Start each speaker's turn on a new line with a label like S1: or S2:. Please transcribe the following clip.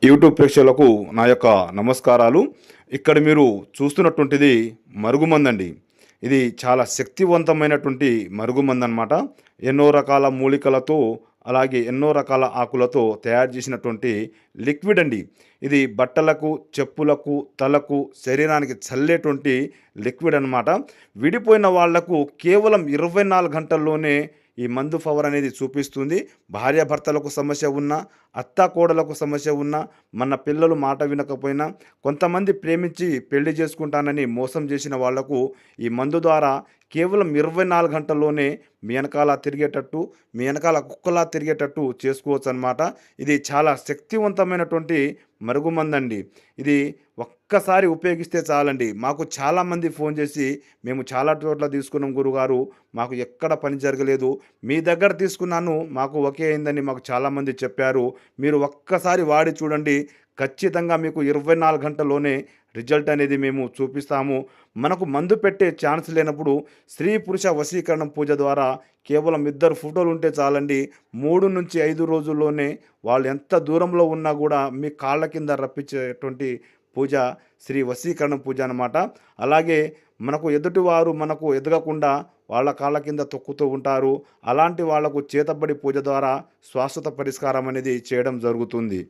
S1: YouTube ప్రేక్షకులకు నా యొక్క నమస్కారాలు. ఇక్కడ మీరు చూస్తున్నటువంటిది మరుగుమందండి. ఇది చాలా శక్తివంతమైనటువంటి మరుగుమందనమాట. ఎన్నో రకాల మూలికలతో, అలాగే ఎన్నో రకాల ఆకులతో తయారు చేసినటువంటి లిక్విడ్ అండి. ఇది బట్టలకు, చెప్పులకు, తలకు, శరీరానికి చల్లేటువంటి లిక్విడ్ అనమాట. విడిపోయిన వాళ్లకు కేవలం 24 గంటల్లోనే ఈ మందు పవర్ అనేది చూపిస్తుంది. భార్యాభర్తలకు సమస్య ఉన్నా, అత్తాకోడలకు సమస్య ఉన్నా, మన పిల్లలు మాట వినకపోయినా, కొంతమంది ప్రేమించి పెళ్లి చేసుకుంటానని మోసం చేసిన వాళ్లకు ఈ మందు ద్వారా కేవలం 24 గంటల్లోనే మీ వెనకాల తిరిగేటట్టు, మీ వెనకాల కుక్కలా తిరిగేటట్టు చేసుకోవచ్చనమాట. ఇది చాలా శక్తివంతమైనటువంటి మరుగుమందండి. ఇది ఒక్కసారి ఉపయోగిస్తే చాలండి. మాకు చాలామంది ఫోన్ చేసి, "మేము చాలా చోట్ల తీసుకున్నాం గురుగారు, మాకు ఎక్కడ పని జరగలేదు. మీ దగ్గర తీసుకున్నాను, మాకు ఓకే అయిందని" మాకు చాలామంది చెప్పారు. మీరు ఒక్కసారి వాడి చూడండి. ఖచ్చితంగా మీకు 24 గంటల్లోనే రిజల్ట్ అనేది మేము చూపిస్తాము. మనకు మందు పెట్టే ఛాన్స్ లేనప్పుడు స్త్రీ పురుష వశీకరణం పూజ ద్వారా కేవలం 2 ఫోటోలు ఉంటే చాలండి. 3 నుంచి 5 రోజుల్లోనే వాళ్ళు ఎంత దూరంలో ఉన్నా కూడా మీ కాళ్ళ కింద రప్పించేటువంటి పూజ శ్రీ వశీకరణ పూజ అన్నమాట. అలాగే మనకు ఎదుటివారు మనకు ఎదగకుండా వాళ్ళ కాళ్ళ కింద తొక్కుతూ ఉంటారు. అలాంటి వాళ్లకు చేతబడి పూజ ద్వారా శాశ్వత పరిష్కారం అనేది చేయడం జరుగుతుంది.